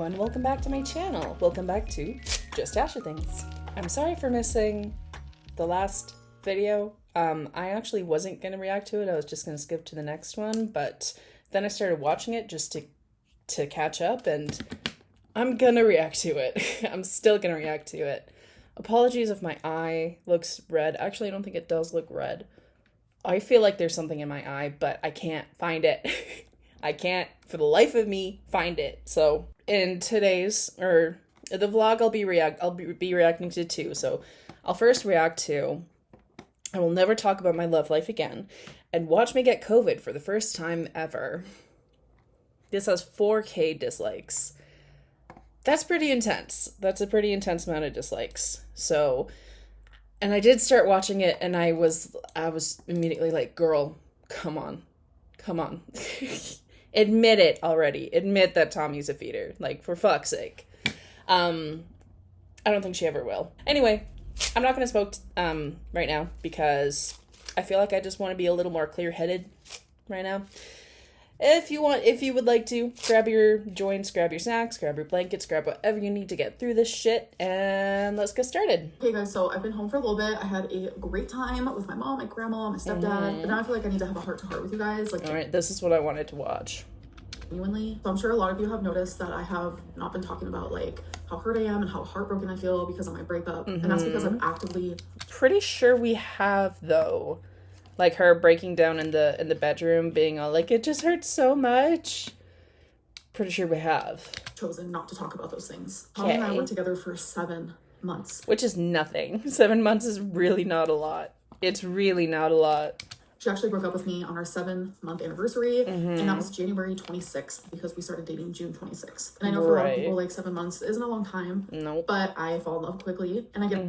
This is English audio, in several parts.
everyone, welcome back to my channel. Welcome back to Just Asher Things. I'm sorry for missing the last video. I actually wasn't going to react to it. I was just going to skip to the next one, but then I started watching it just to catch up, and I'm going to react to it. I'm still going to react to it. Apologies if my eye looks red. Actually, I don't think it does look red. I feel like there's something in my eye, but I can't find it. I can't, for the life of me, find it. So, in today's, or the vlog, I'll be reacting to two. So, I'll first react to I Will Never Talk About My Love Life Again, and Watch Me Get COVID for the first time ever. This has 4K dislikes. That's pretty intense. That's a pretty intense amount of dislikes. So, and I did start watching it, and I was immediately like, girl, come on. Admit it already. Admit that Tommy's a feeder. Like, for fuck's sake. I don't think she ever will. Anyway, I'm not going to smoke right now because I feel like I just want to be a little more clear-headed right now. If you would like to, grab your joints, grab your snacks, grab your blankets, grab whatever you need to get through this shit, and let's get started. Hey guys, so I've been home for a little bit. I had a great time with my mom, my grandma, my stepdad, but now I feel like I need to have a heart-to-heart with you guys. Like, all right, this is what I wanted to watch. Genuinely. So I'm sure a lot of you have noticed that I have not been talking about like how hurt I am and how heartbroken I feel because of my breakup, and that's because I'm actively... Pretty sure we have, though. Like her breaking down in the bedroom, being all like, it just hurts so much. Pretty sure we have. Chosen not to talk about those things. Tommy and I were together for 7 months. Which is nothing. 7 months is really not a lot. It's really not a lot. She actually broke up with me on our 7-month anniversary, and that was January 26th because we started dating June 26th. And I know for a lot of people, like 7 months isn't a long time. Nope. But I fall in love quickly, and I get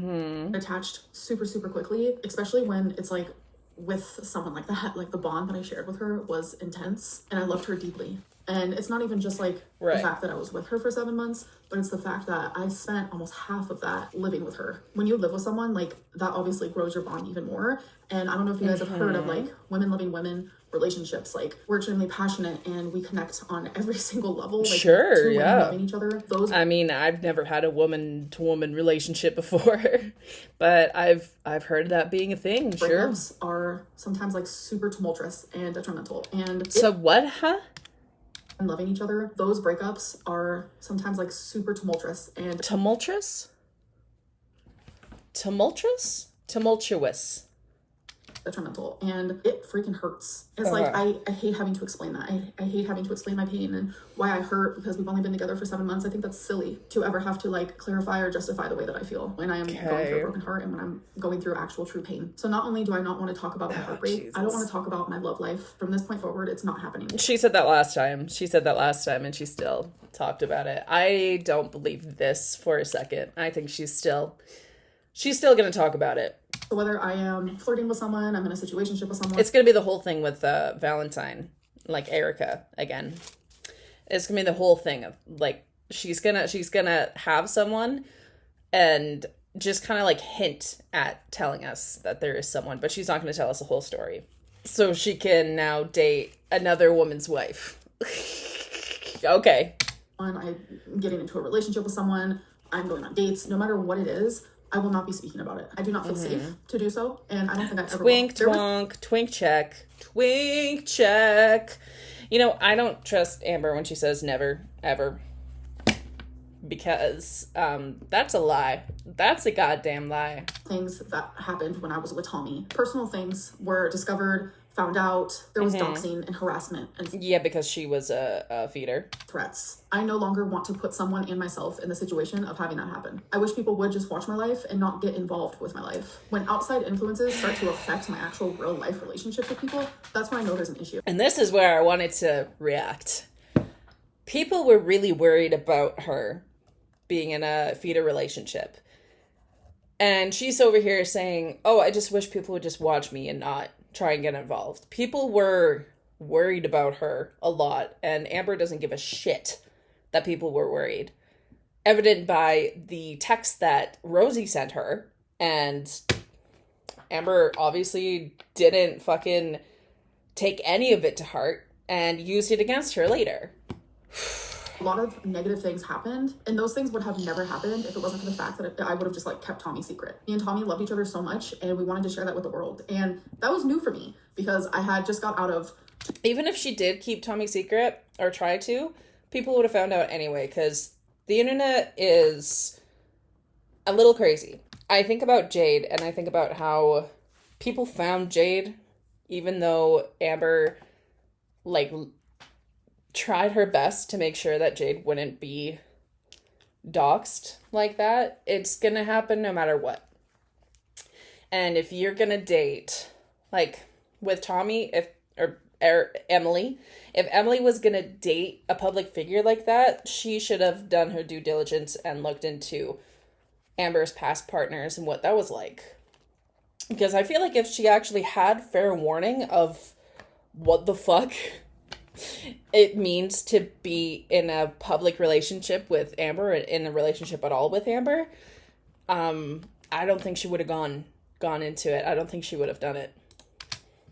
attached super, super quickly, especially when it's like with someone like that. Like the bond that I shared with her was intense, and I loved her deeply. And it's not even just like the fact that I was with her for 7 months, but it's the fact that I spent almost half of that living with her. When you live with someone, like that obviously grows your bond even more. And I don't know if you guys have heard of like women loving women relationships. Like we're extremely passionate and we connect on every single level. Like, sure, yeah. Loving each other. I mean, I've never had a woman to woman relationship before, but I've heard that being a thing. Breakups are sometimes like super tumultuous and detrimental. And so what, huh? And loving each other, those breakups are sometimes like super tumultuous and tumultuous detrimental, and it freaking hurts. It's like I hate having to explain that. I hate having to explain my pain and why I hurt because we've only been together for 7 months. I think that's silly to ever have to like clarify or justify the way that I feel when I am going through a broken heart and when I'm going through actual true pain. So not only do I not want to talk about my heartbreak, I don't want to talk about my love life. From this point forward, it's not happening. She said that last time, and she still talked about it. I don't believe this for a second. I think she's still gonna talk about it. So whether I am flirting with someone, I'm in a situationship with someone. It's going to be the whole thing with Valentine, like Erica again. It's going to be the whole thing of like, she's going to have someone and just kind of like hint at telling us that there is someone, but she's not going to tell us the whole story. So she can now date another woman's wife. Okay. I'm getting into a relationship with someone, I'm going on dates, no matter what it is, I will not be speaking about it. I do not feel safe to do so, and I don't think I ever will. Twink check. You know, I don't trust Amber when she says never, ever. Because that's a lie. That's a goddamn lie. Things that happened when I was with Tommy. Personal things were discovered, found out. There was doxing and harassment. And yeah, because she was a feeder. Threats. I no longer want to put someone and myself in the situation of having that happen. I wish people would just watch my life and not get involved with my life. When outside influences start to affect my actual real life relationships with people, that's when I know there's an issue. And this is where I wanted to react. People were really worried about her being in a feeder relationship. And she's over here saying, oh, I just wish people would just watch me and not try and get involved. People were worried about her a lot, and Amber doesn't give a shit that people were worried. Evident by the text that Rosie sent her, and Amber obviously didn't fucking take any of it to heart and used it against her later. A lot of negative things happened, and those things would have never happened if it wasn't for the fact that I would have just like kept Tommy secret. Me and Tommy loved each other so much, and we wanted to share that with the world. And that was new for me because I had just got out of... Even if she did keep Tommy secret or try to, people would have found out anyway, because the internet is a little crazy. I think about Jade, and I think about how people found Jade, even though Amber, like, tried her best to make sure that Jade wouldn't be doxxed like that. It's gonna happen no matter what. And if you're gonna date, like, with Tommy, or Emily, if Emily was gonna date a public figure like that, she should have done her due diligence and looked into Amber's past partners and what that was like. Because I feel like if she actually had fair warning of what the fuck it means to be in a public relationship with Amber, in a relationship at all with Amber, I don't think she would have gone into it. I don't think she would have done it.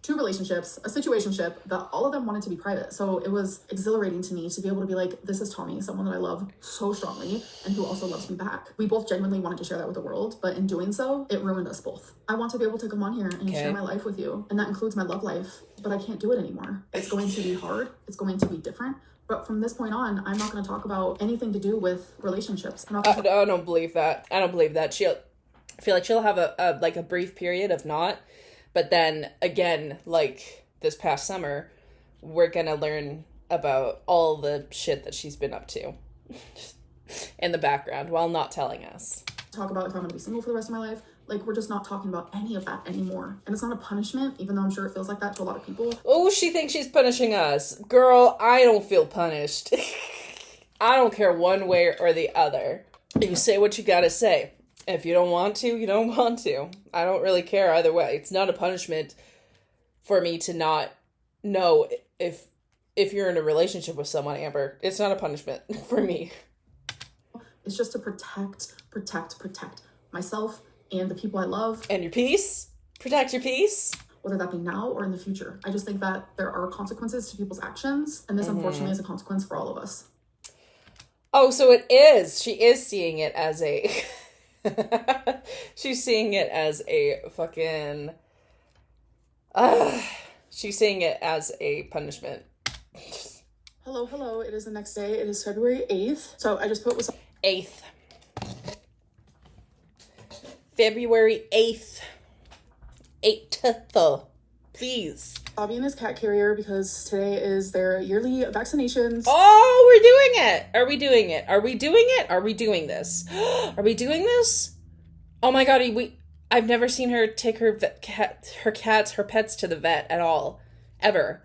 2 relationships, a situationship that all of them wanted to be private. So it was exhilarating to me to be able to be like, this is Tommy, someone that I love so strongly and who also loves me back. We both genuinely wanted to share that with the world, but in doing so, it ruined us both. I want to be able to come on here and share my life with you, and that includes my love life, but I can't do it anymore. It's going to be hard. It's going to be different. But from this point on, I'm not going to talk about anything to do with relationships. I don't believe that. I don't believe that. I feel like she'll have a brief period of not. But then, again, like, this past summer, we're gonna learn about all the shit that she's been up to in the background while not telling us. Talk about if I'm gonna be single for the rest of my life. Like, we're just not talking about any of that anymore. And it's not a punishment, even though I'm sure it feels like that to a lot of people. Oh, she thinks she's punishing us. Girl, I don't feel punished. I don't care one way or the other. You say what you gotta say. If you don't want to, you don't want to. I don't really care either way. It's not a punishment for me to not know if you're in a relationship with someone, Amber. It's not a punishment for me. It's just to protect myself and the people I love. And your peace. Protect your peace. Whether that be now or in the future. I just think that there are consequences to people's actions. And this, unfortunately, is a consequence for all of us. Oh, so it is. She is seeing it as a... She's seeing it as a fucking... she's seeing it as a punishment. Hello. It is the next day. It is February 8th. So I just put... 8th. February 8th. 8th. Please. Bobby and his cat carrier, because today is their yearly vaccinations. Oh, we're doing it. Are we doing it? Are we doing it? Are we doing this? Are we doing this? Oh my god, I've never seen her take her pets to the vet at all. Ever.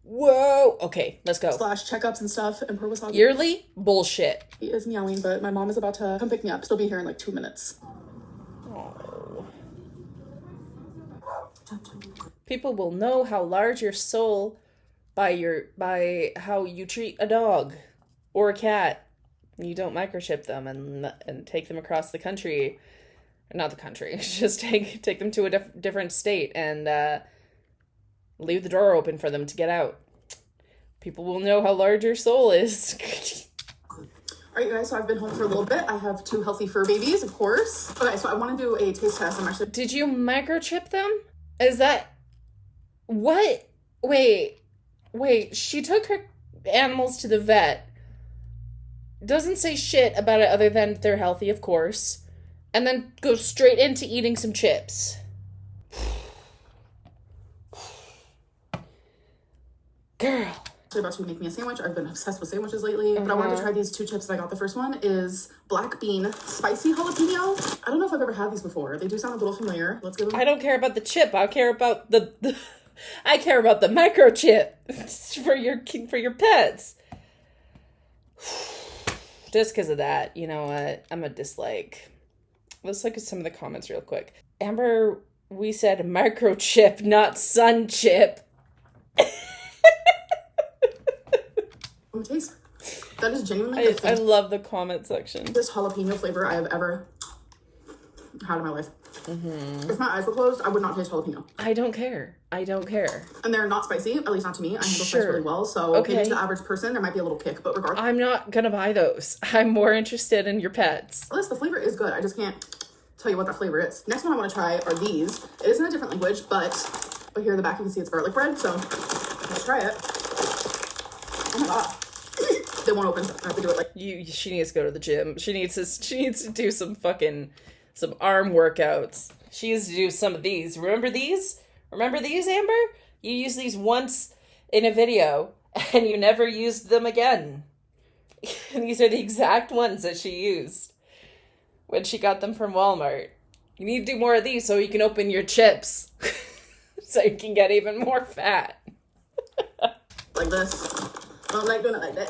Whoa. Okay, let's go. / checkups and stuff. And her was talking. Yearly? Bullshit. He is meowing, but my mom is about to come pick me up. She'll be here in like 2 minutes. Oh. People will know how large your soul by how you treat a dog or a cat. You don't microchip them and take them across the country, not the country. Just take them to a different state and leave the door open for them to get out. People will know how large your soul is. All right, you guys, so I've been home for a little bit. I have 2 healthy fur babies, of course. Okay, so I want to do a taste test. Did you microchip them? Is that... What? Wait, she took her animals to the vet. Doesn't say shit about it other than they're healthy, of course. And then goes straight into eating some chips. Girl. Actually about to make me a sandwich. I've been obsessed with sandwiches lately. But I wanted to try these 2 chips that I got. The first one is black bean spicy jalapeno. I don't know if I've ever had these before. They do sound a little familiar. Let's give them... I don't care about the chip. I care about I care about the microchip for your pets. Just because of that, you know what? I'm a dislike. Let's look at some of the comments real quick. Amber, we said microchip, not sun chip. Taste. That is genuinely I love the comment section. This jalapeno flavor I have ever had in my life. If my eyes were closed, I would not taste jalapeno. I don't care. I don't care. And they're not spicy, at least not to me. I handle spice really well, so maybe to the average person, there might be a little kick, but regardless. I'm not gonna buy those. I'm more interested in your pets. The flavor is good. I just can't tell you what that flavor is. Next one I want to try are these. It is in a different language, but here in the back you can see it's garlic bread, so let's try it. Oh my god. They won't open. I have to do it like she needs to go to the gym. She needs to do some arm workouts. She used to do some of these. Remember these? Remember these, Amber? You used these once in a video and you never used them again. These are the exact ones that she used when she got them from Walmart. You need to do more of these so you can open your chips. So you can get even more fat. Like this. I don't like doing it like that.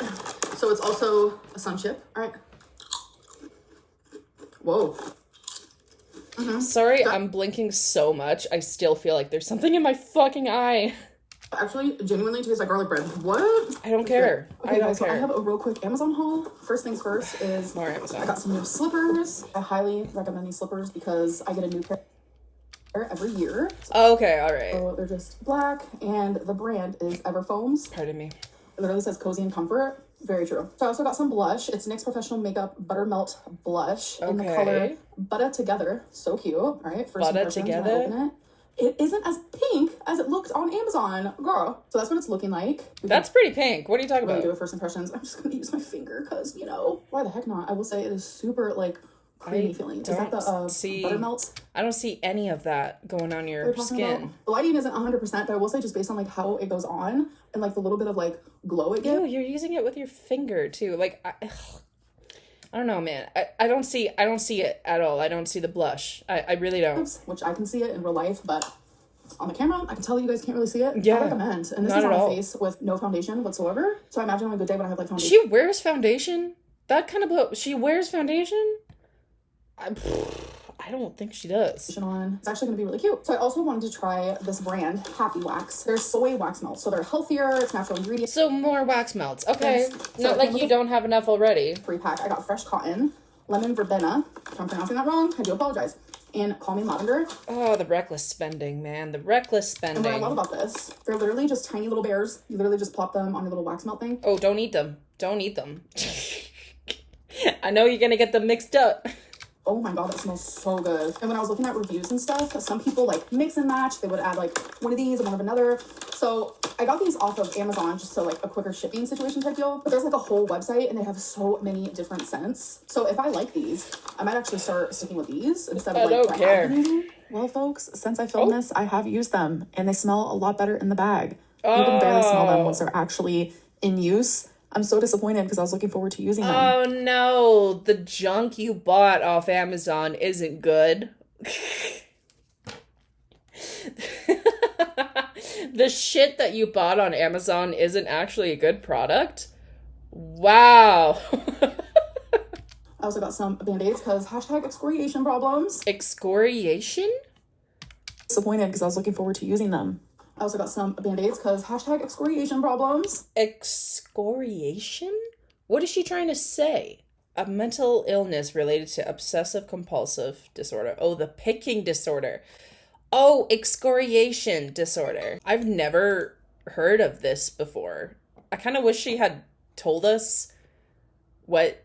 So it's also a sun chip. All right. Whoa. Sorry, I'm blinking so much. I still feel like there's something in my fucking eye. Actually, genuinely tastes like garlic bread. What? I don't care. Okay, I don't guys, care. So I have a real quick Amazon haul. First things first is more Amazon. I got some new slippers. I highly recommend these slippers because I get a new pair every year. Okay, all right. So they're just black, and the brand is Everfoams. Pardon me. It literally says cozy and comfort. Very true. So I also got some blush. It's NYX Professional Makeup Buttermelt Blush in the color Butta Together. So cute. All right. First Butta impressions Together. when I open it. It isn't as pink as it looked on Amazon, girl. So that's what it's looking like. That's pretty pink. What are you talking about? Do it first impressions. I'm just gonna use my finger because why the heck not? I will say it is super like creamy feeling. Is that the buttermelt? I don't see any of that going on your skin. The lighting isn't 100%, but I will say just based on like how it goes on and like the little bit of like glow it gives. Ew, you're using it with your finger too. Like I don't know, man. I don't see it at all. I don't see the blush. I really don't. Which I can see it in real life, but on the camera, I can tell that you guys can't really see it. Yeah. I recommend. And this is on my face with no foundation whatsoever. So I imagine on a good day when I have like foundation. She wears foundation? That kind of she wears foundation? I don't think she does. It's actually going to be really cute. So I also wanted to try this brand, Happy Wax. They're soy wax melts, so they're healthier. It's natural ingredients. So more wax melts. Okay. Yes. Not like you don't have enough already. 3-pack. I got fresh cotton, lemon verbena. If I'm pronouncing that wrong, I do apologize. And calming lavender. Oh, the reckless spending, man. The reckless spending. And what I love about this, they're literally just tiny little bears. You literally just plop them on your little wax melt thing. Oh, don't eat them. Don't eat them. I know you're going to get them mixed up. Oh my god, that smells so good. And when I was looking at reviews and stuff, some people like mix and match. They would add like one of these and one of another. So I got these off of Amazon just so like a quicker shipping situation type deal. But there's like a whole website and they have so many different scents. So if I like these, I might actually start sticking with these instead of like I don't care. Well, folks, since I filmed this, I have used them and they smell a lot better in the bag. You can barely smell them once they're actually in use. I'm so disappointed because I was looking forward to using them. Oh no, the junk you bought off Amazon isn't good. The shit that you bought on Amazon isn't actually a good product? Wow. I also got some Band-Aids because hashtag excoriation problems. Excoriation? Disappointed because I was looking forward to using them. I also got some Band-Aids because hashtag excoriation problems. Excoriation? What is she trying to say? A mental illness related to obsessive compulsive disorder. Oh, the picking disorder. Oh, excoriation disorder. I've never heard of this before. I kind of wish she had told us what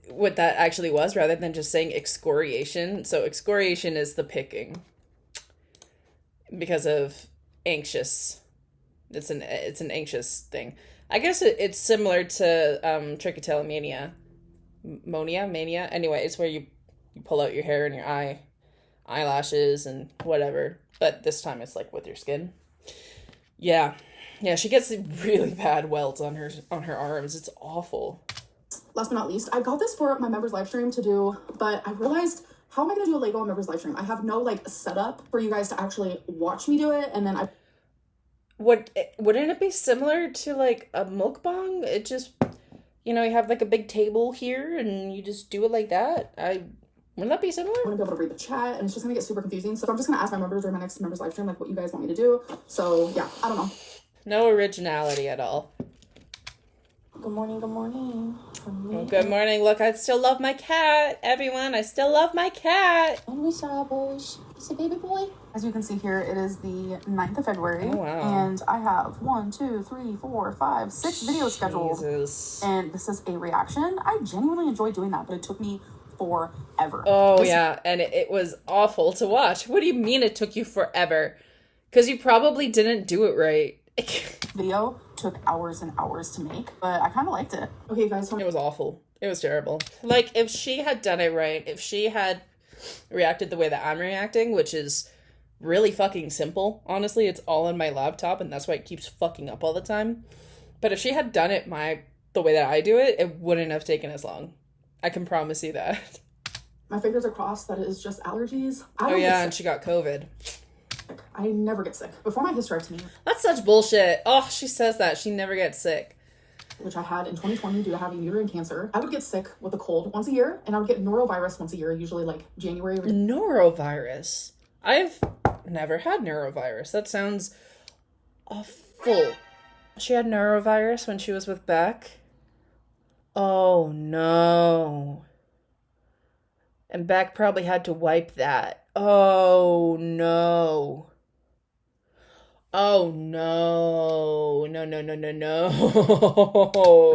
that actually was rather than just saying excoriation. So excoriation is the picking because of anxious. It's an anxious thing. I guess it's similar to trichotillomania. Mania. Anyway, it's where you pull out your hair and your eyelashes and whatever. But this time it's like with your skin. Yeah, she gets really bad welts on her arms. It's awful. Last but not least, I got this for my members live stream to do, but I realized, how am I going to do a Lego members live stream? I have no like setup for you guys to actually watch me do it, and then wouldn't it be similar to like a mukbang? It just, you have like a big table here and you just do it like that. Wouldn't that be similar? I'm going to be able to read the chat and it's just going to get super confusing. So I'm just going to ask my members during my next members live stream like what you guys want me to do. So yeah, I don't know. No originality at all. Good morning. for me. Oh, good morning. Look, I still love my cat, everyone. I still love my cat. And we saw a bush. It's a baby boy. As you can see here, it is the 9th of February. Oh, wow. And I have 1, 2, 3, 4, 5, 6 videos scheduled. Jesus. And this is a reaction. I genuinely enjoy doing that, but it took me forever. Oh, yeah. And it was awful to watch. What do you mean it took you forever? Because you probably didn't do it right. Video took hours and hours to make, but I kind of liked it. Okay, guys. So it was awful. It was terrible. Like, if she had done it right, if she had reacted the way that I'm reacting, which is really fucking simple, honestly, it's all on my laptop, and that's why it keeps fucking up all the time. But if she had done it the way that I do it, it wouldn't have taken as long. I can promise you that. My fingers are crossed that it is just allergies. Oh yeah, and she got COVID. I never get sick. Before my hysterectomy. That's such bullshit. Oh, she says that. She never gets sick. Which I had in 2020 due to having uterine cancer. I would get sick with a cold once a year, and I would get norovirus once a year, usually like January. Norovirus? I've never had norovirus. That sounds awful. She had norovirus when she was with Beck. Oh no. And Beck probably had to wipe that. Oh no. Oh no. No.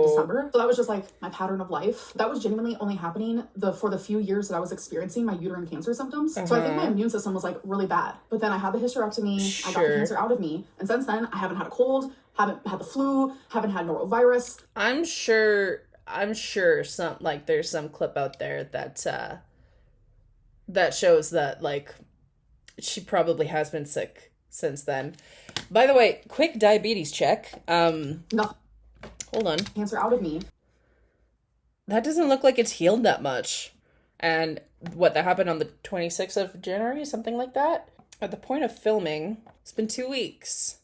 December. So that was just like my pattern of life. That was genuinely only happening for the few years that I was experiencing my uterine cancer symptoms. So I think my immune system was like really bad. But then I had the hysterectomy, I got the cancer out of me. And since then I haven't had a cold, haven't had the flu, haven't had norovirus. I'm sure there's some clip out there that shows that like she probably has been sick since then. By the way, quick diabetes check. No. Hold on. Cancer out of me. That doesn't look like it's healed that much. And that happened on the 26th of January, something like that? At the point of filming, it's been 2 weeks.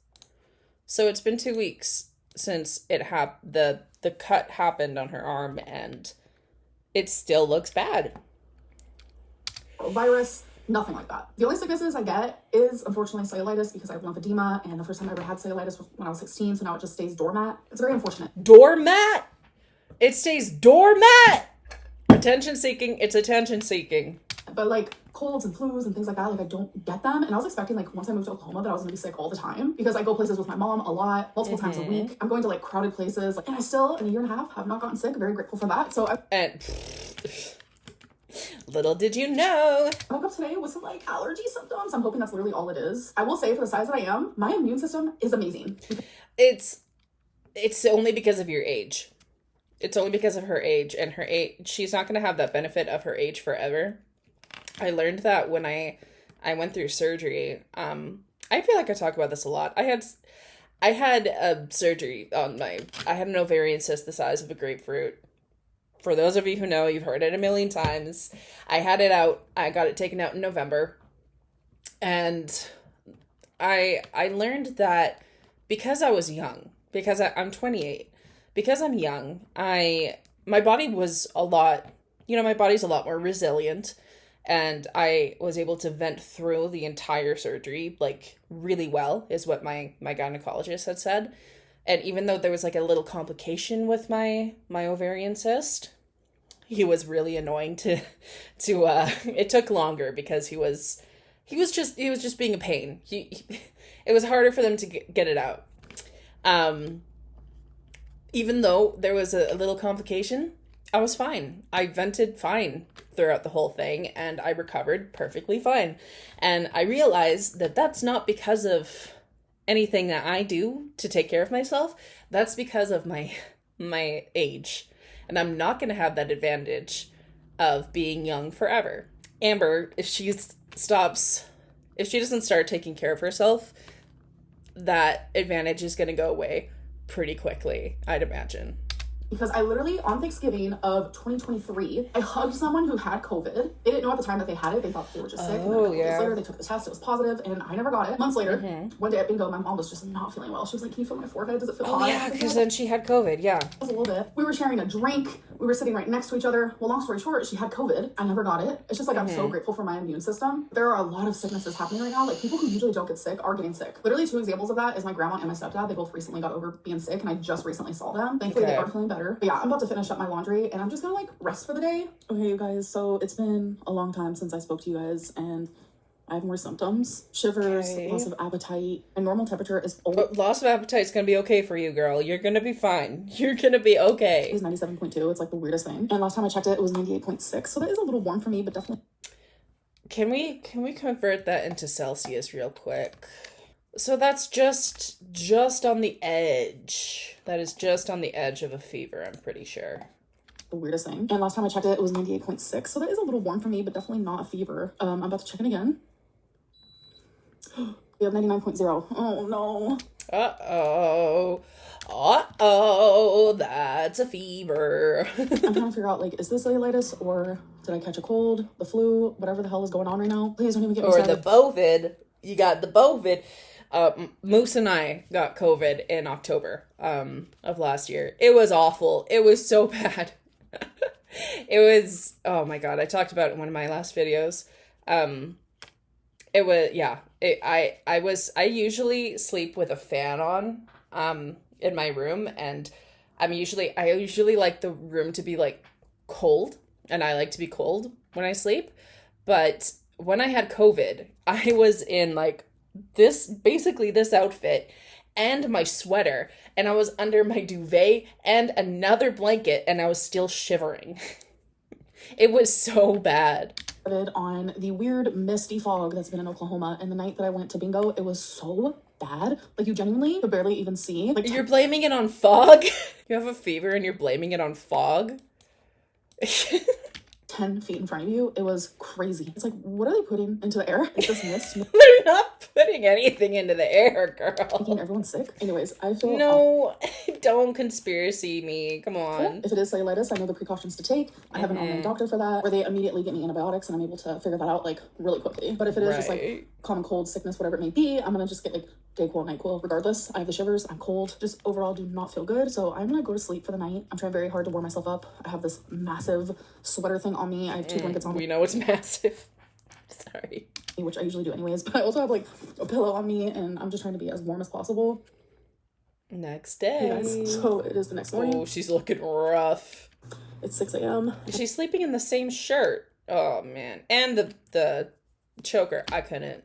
So it's been 2 weeks since the cut happened on her arm, and it still looks bad. Virus, nothing like that. The only sicknesses I get is unfortunately cellulitis because I have lymphedema, and the first time I ever had cellulitis was when I was 16, so now it just stays doormat. It's very unfortunate. Doormat? It stays doormat? Attention seeking, it's attention seeking. But like colds and flus and things like that, like I don't get them. And I was expecting like once I moved to Oklahoma that I was gonna be sick all the time because I go places with my mom a lot, multiple times a week. I'm going to like crowded places, and I still in a year and a half have not gotten sick. Very grateful for that. So little did you know. I woke up today with some like allergy symptoms. I'm hoping that's literally all it is. I will say for the size that I am, my immune system is amazing. It's only because of your age. It's only because of her age, and her age, she's not going to have that benefit of her age forever. I learned that when I went through surgery. I feel like I talk about this a lot. I had a surgery on I had an ovarian cyst the size of a grapefruit. For those of you who know, you've heard it a million times. I had it out. I got it taken out in November. And I learned that because I was young, because I'm 28, because I'm young, my body was my body's a lot more resilient. And I was able to vent through the entire surgery, like, really well, is what my gynecologist had said. And even though there was, like, a little complication with my ovarian cyst, he was really annoying to it took longer because he was just being a pain. It was harder for them to get it out. Even though there was a little complication, I was fine. I vented fine throughout the whole thing, and I recovered perfectly fine. And I realized that that's not because of anything that I do to take care of myself. That's because of my age. And I'm not going to have that advantage of being young forever. Amber, if she doesn't start taking care of herself, that advantage is going to go away pretty quickly, I'd imagine. Because I literally, on Thanksgiving of 2023, I hugged someone who had COVID. They didn't know at the time that they had it. They thought they were just sick. And then a couple days later, they took the test. It was positive, and I never got it. Months later, one day at bingo, my mom was just not feeling well. She was like, "Can you feel my forehead? Does it feel hot?" Oh, yeah, because then she had COVID, yeah. It was a little bit. We were sharing a drink. We were sitting right next to each other. Well, long story short, she had COVID. I never got it. It's just like I'm so grateful for my immune system. There are a lot of sicknesses happening right now. Like, people who usually don't get sick are getting sick. Literally, 2 examples of that is my grandma and my stepdad. They both recently got over being sick, and I just recently saw them. Thankfully, they are feeling better. better. But yeah, I'm about to finish up my laundry and I'm just gonna like rest for the day. Okay, you guys, so it's been a long time since I spoke to you guys and I have more symptoms. Shivers, loss of appetite, and normal temperature is loss of appetite is gonna be okay for you, girl. You're gonna be fine. You're gonna be okay. It's 97.2. It's like the weirdest thing. And last time I checked it was 98.6. So that is a little warm for me, but definitely. Can we convert that into Celsius real quick? So that's just on the edge. That is just on the edge of a fever, I'm pretty sure. The weirdest thing. And last time I checked it was 98.6. So that is a little warm for me, but definitely not a fever. I'm about to check in again. We have 99.0. Oh no. Uh-oh, that's a fever. I'm trying to figure out, like, is this cellulitis or did I catch a cold, the flu, whatever the hell is going on right now? Please don't even get me started. Or the bovid. You got the bovid. Moose and I got COVID in October of last year. It was awful. It was so bad. It was, oh my God, I talked about it in one of my last videos. It was, yeah, I usually sleep with a fan on, in my room, and I usually like the room to be like cold, and I like to be cold when I sleep. But when I had COVID, I was in like basically this outfit and my sweater, and I was under my duvet and another blanket, and I was still shivering. It was so bad. On the weird misty fog that's been in Oklahoma, and the night that I went to bingo, it was so bad. Like, you genuinely could barely even see. Like, you're blaming it on fog? You have a fever and you're blaming it on fog? 10 feet in front of you. It was crazy. It's like, what are they putting into the air? Is this mist? They're not putting anything into the air, girl. Making everyone sick. Anyways, I feel no, don't conspiracy me. Come on. If it is cellulitis, I know the precautions to take. I have an online doctor for that, where they immediately get me antibiotics, and I'm able to figure that out like really quickly. But if it is just like common cold, sickness, whatever it may be, I'm gonna just get like Dayquil, NyQuil. Regardless, I have the shivers. I'm cold. Just overall do not feel good. So I'm gonna go to sleep for the night. I'm trying very hard to warm myself up. I have this massive sweater thing on me. I have 2 blankets on me. We know it's massive. Sorry. Which I usually do anyways, but I also have like a pillow on me, and I'm just trying to be as warm as possible. Next day. Hey guys, so it is the next morning. Oh, she's looking rough. It's 6 a.m. She's sleeping in the same shirt. Oh man. And the choker. I couldn't.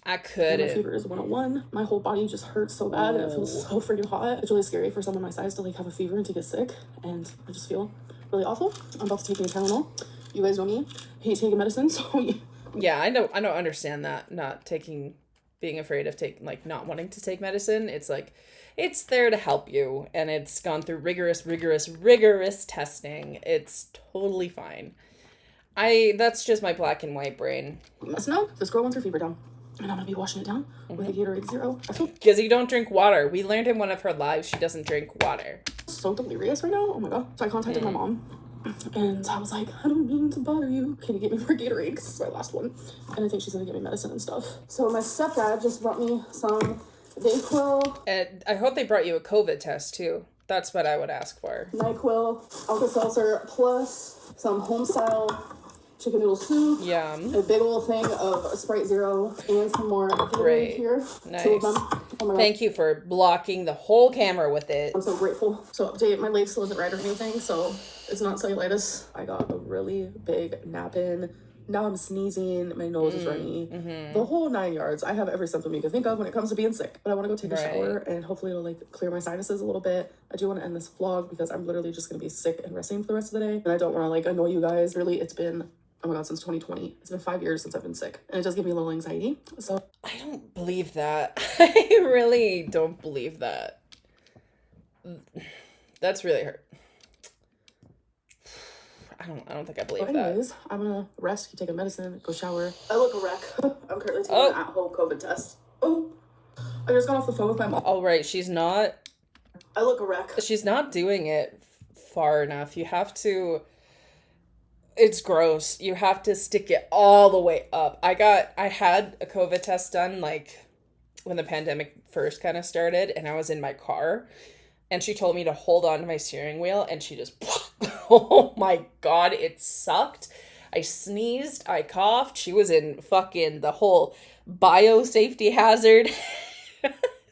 My fever is 101. My whole body just hurts so bad, and it feels so freaking hot. It's really scary for someone my size to like have a fever and to get sick, and I just feel really awful. I'm about to take a Tylenol. You guys know me. I hate taking medicine, so yeah, I don't understand that. Being afraid of not wanting to take medicine. It's like, it's there to help you, and it's gone through rigorous testing. It's totally fine. That's just my black and white brain. No, this girl wants her fever down, and I'm gonna be washing it down with a Gatorade Zero. Because you don't drink water. We learned in one of her lives she doesn't drink water. So delirious right now. Oh my God. So I contacted my mom, and I was like, I don't mean to bother you. Can you get me more Gatorade? Because this is my last one. And I think she's gonna give me medicine and stuff. So my stepdad just brought me some Dayquil. And I hope they brought you a COVID test too. That's what I would ask for. NyQuil, Alka-Seltzer, plus some home-style chicken noodle soup. Yum. A big old thing of Sprite Zero and some more Gatorade here. Nice. 2 of them. Oh my God. Thank you for blocking the whole camera with it. I'm so grateful. So update, my leg still isn't right or anything, so it's not cellulitis. I got a really big nap in. Now I'm sneezing, my nose is runny. The whole 9 yards. I have every symptom you can think of when it comes to being sick. But I want to go take a shower, and hopefully it'll like clear my sinuses a little bit. I do want to end this vlog because I'm literally just going to be sick and resting for the rest of the day. And I don't want to like annoy you guys. Really, it's been, oh my God, since 2020. It's been 5 years since I've been sick. And it does give me a little anxiety. So I don't believe that. I really don't believe that. That's really hurt. I don't think I believe anyways, I'm gonna rest, take a medicine, go shower. I look a wreck. I'm currently taking an at-home COVID test. Oh, I just got off the phone with my mom. Oh, right, she's not. I look a wreck. She's not doing it far enough. You have to. It's gross. You have to stick it all the way up. I had a COVID test done like when the pandemic first kind of started, and I was in my car, and she told me to hold on to my steering wheel, and she just, oh my God, it sucked. I sneezed, I coughed. She was in fucking the whole biosafety hazard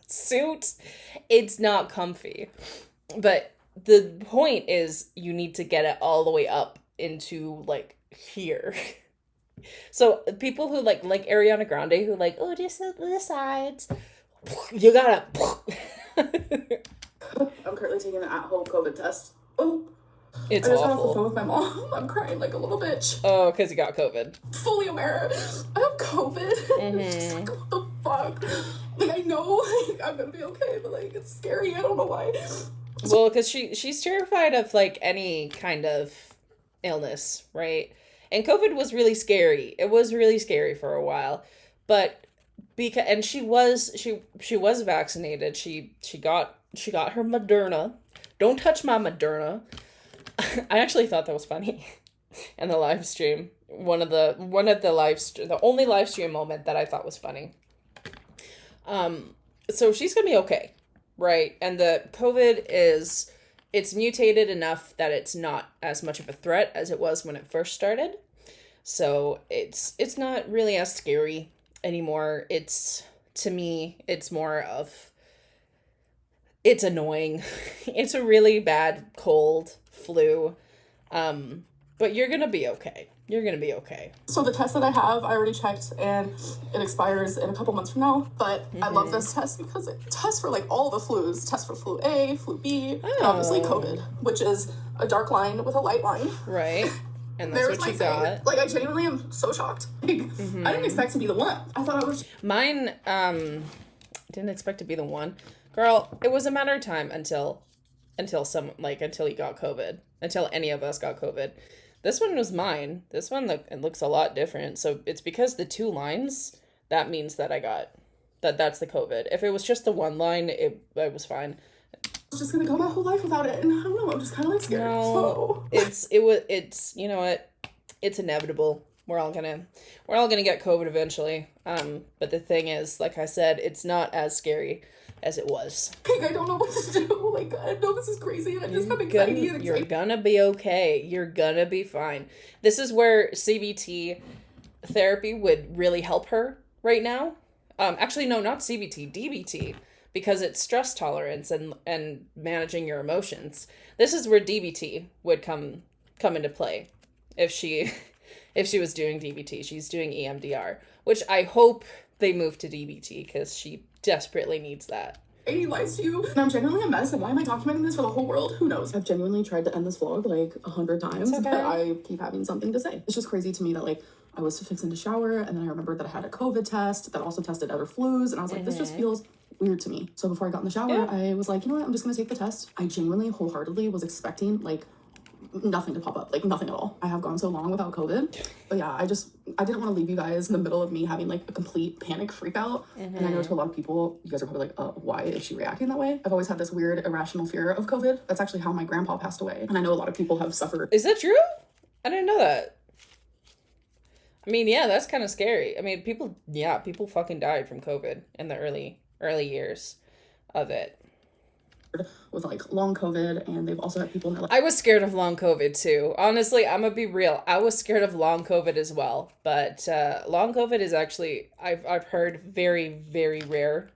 suit. It's not comfy. But the point is you need to get it all the way up into like here. So people who like Ariana Grande who like, oh, just the sides, you gotta. I'm currently taking an at-home COVID test. Oh, It's I just got off the awful. phone with my mom. I'm crying like a little bitch. Oh, because you got COVID. Fully aware. I have COVID. Just like, what the fuck? Like, I know, like, I'm gonna be okay, but like, it's scary. I don't know why. Well, because she's terrified of like any kind of illness, right? And COVID was really scary. It was really scary for a while, but and she was vaccinated. She got her Moderna. Don't touch my Moderna. I actually thought that was funny in the live stream. The only live stream moment that I thought was funny. So she's gonna be okay, right? And the COVID it's mutated enough that it's not as much of a threat as it was when it first started. So it's not really as scary anymore. To me, it's more of, it's annoying. It's a really bad cold, flu. But you're gonna be okay. You're gonna be okay. So the test that I have, I already checked, and it expires in a couple months from now. But I love this test because it tests for like all the flus. Tests for flu A, flu B, and obviously COVID, which is a dark line with a light line. Right. And that's what you got. Like, I genuinely am so shocked. Like, I didn't expect to be the one. I thought I was. Mine, didn't expect to be the one. Girl, it was a matter of time until you got COVID. Until any of us got COVID. This one was mine. This one it looks a lot different. So it's because the 2 lines, that means that that's the COVID. If it was just the 1 line, it was fine. I was just gonna go my whole life without it, and I don't know, I'm just kind of like scared. No, so. it's you know what, it's inevitable. We're all gonna get COVID eventually. But the thing is, like I said, it's not as scary as it was. Like, I don't know what to do. Like, I know this is crazy, and I just have anxiety and anxiety. You're gonna be okay. You're gonna be fine. This is where CBT therapy would really help her right now. Actually, no, not CBT, DBT. Because it's stress tolerance and managing your emotions. This is where DBT would come into play. If she was doing DBT, she's doing EMDR, which I hope they move to DBT because she desperately needs that. Any lies to you, and I'm genuinely a mess, and why am I documenting this for the whole world? Who knows? I've genuinely tried to end this vlog like 100 times, but I keep having something to say. It's just crazy to me that like I was fixing to shower, and then I remembered that I had a COVID test that also tested other flus, and I was like, this just feels weird to me. So before I got in the shower, I was like, you know what, I'm just gonna take the test. I genuinely wholeheartedly was expecting like nothing to pop up, like nothing at all. I have gone so long without COVID, but yeah, I didn't want to leave you guys in the middle of me having like a complete panic freak out. And I know to a lot of people, you guys are probably like, why is she reacting that way? I've always had this weird irrational fear of COVID. That's actually how my grandpa passed away, and I know a lot of people have suffered. Is that true? I didn't know that. I mean, yeah, that's kind of scary. I mean, people fucking died from COVID in the early years of it. With like long COVID, and they've also had people in their life. I was scared of long COVID too. Honestly, I'm gonna be real. I was scared of long COVID as well. But long COVID is actually, I've heard, very, very rare.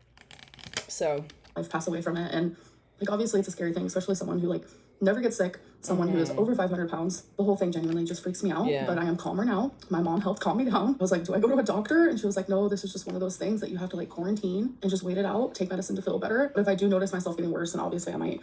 So I've passed away from it, and like obviously it's a scary thing, especially someone who like never gets sick, someone who is over 500 pounds. The whole thing genuinely just freaks me out. Yeah. But I am calmer now. My mom helped calm me down. I was like, do I go to a doctor? And she was like, no, this is just one of those things that you have to like quarantine and just wait it out, take medicine to feel better. But if I do notice myself getting worse, then obviously I might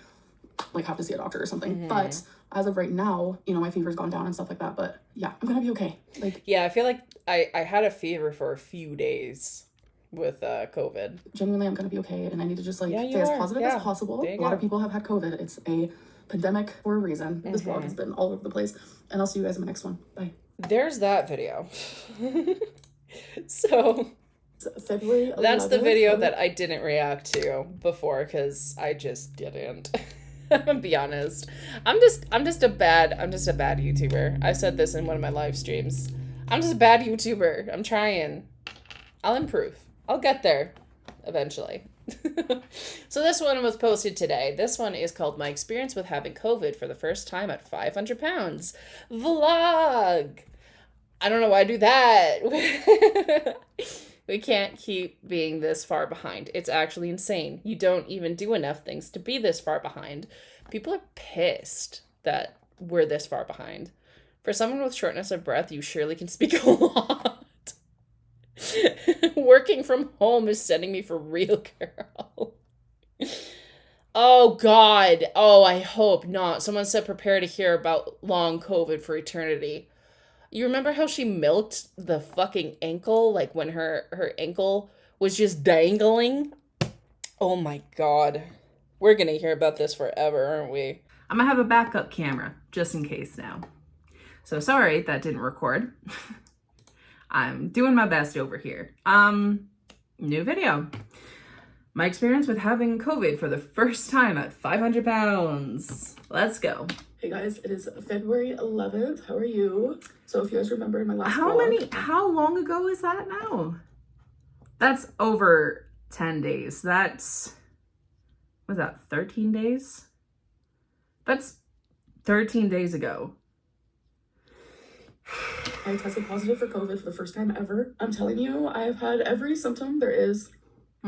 like have to see a doctor or something. But as of right now, you know, my fever's gone down and stuff like that. But yeah, I'm gonna be okay. Like, yeah, I feel like I had a fever for a few days with COVID. Genuinely, I'm gonna be okay, and I need to just like stay as positive as possible. A lot of people have had COVID. It's a pandemic for a reason. This vlog has been all over the place, and I'll see you guys in my next one. Bye. There's that video. So February 11th. That's the video that I didn't react to before because I just didn't. I'm gonna be honest. I'm just a bad YouTuber. I said this in one of my live streams. I'm just a bad YouTuber. I'm trying. I'll improve. I'll get there eventually. So this one was posted today. This one is called My Experience with Having COVID for the First Time at 500 Pounds. Vlog. I don't know why I do that. We can't keep being this far behind. It's actually insane. You don't even do enough things to be this far behind. People are pissed that we're this far behind. For someone with shortness of breath, you surely can speak a lot. Working from home is sending me for real, girl. Oh, God. Oh, I hope not. Someone said prepare to hear about long COVID for eternity. You remember how she milked the fucking ankle? Like when her ankle was just dangling? Oh my God. We're gonna hear about this forever, aren't we? I'm gonna have a backup camera, just in case now. So sorry that didn't record. I'm doing my best over here. New video. My experience with having COVID for the first time at 500 pounds. Let's go. Hey guys, it is February 11th. How are you? So if you guys remember in my last vlog, how long ago is that now? That's over 10 days. Was that 13 days? That's 13 days ago. I tested positive for COVID for the first time ever. I'm telling you, I've had every symptom there is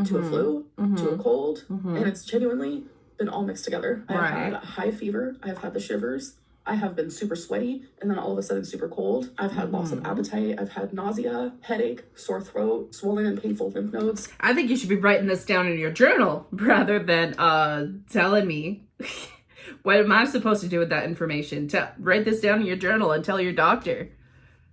to a flu, to a cold, and it's genuinely been all mixed together. I've had high fever, I've had the shivers, I have been super sweaty, and then all of a sudden super cold. I've had loss of appetite, I've had nausea, headache, sore throat, swollen and painful lymph nodes. I think you should be writing this down in your journal rather than telling me. What am I supposed to do with that information? Write this down in your journal and tell your doctor.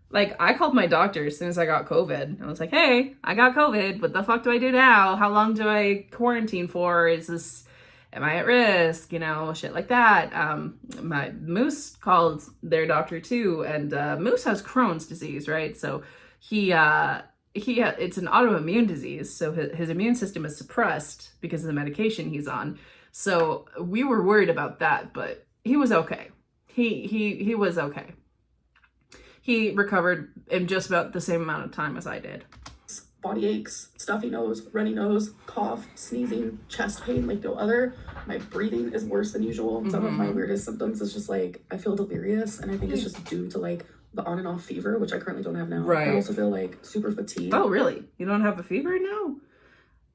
Like, I called my doctor as soon as I got COVID. I was like, hey, I got COVID. What the fuck do I do now? How long do I quarantine for? Am I at risk? You know, shit like that. My Moose called their doctor too. And Moose has Crohn's disease, right? So it's an autoimmune disease. So his immune system is suppressed because of the medication he's on. So we were worried about that, but he was okay. He was okay. He recovered in just about the same amount of time as I did. Body aches, stuffy nose, runny nose, cough, sneezing, chest pain like no other. My breathing is worse than usual. Some of my weirdest symptoms is just like, I feel delirious, and I think it's just due to like the on and off fever, which I currently don't have now. Right. I also feel like super fatigued. Oh, really? You don't have a fever now?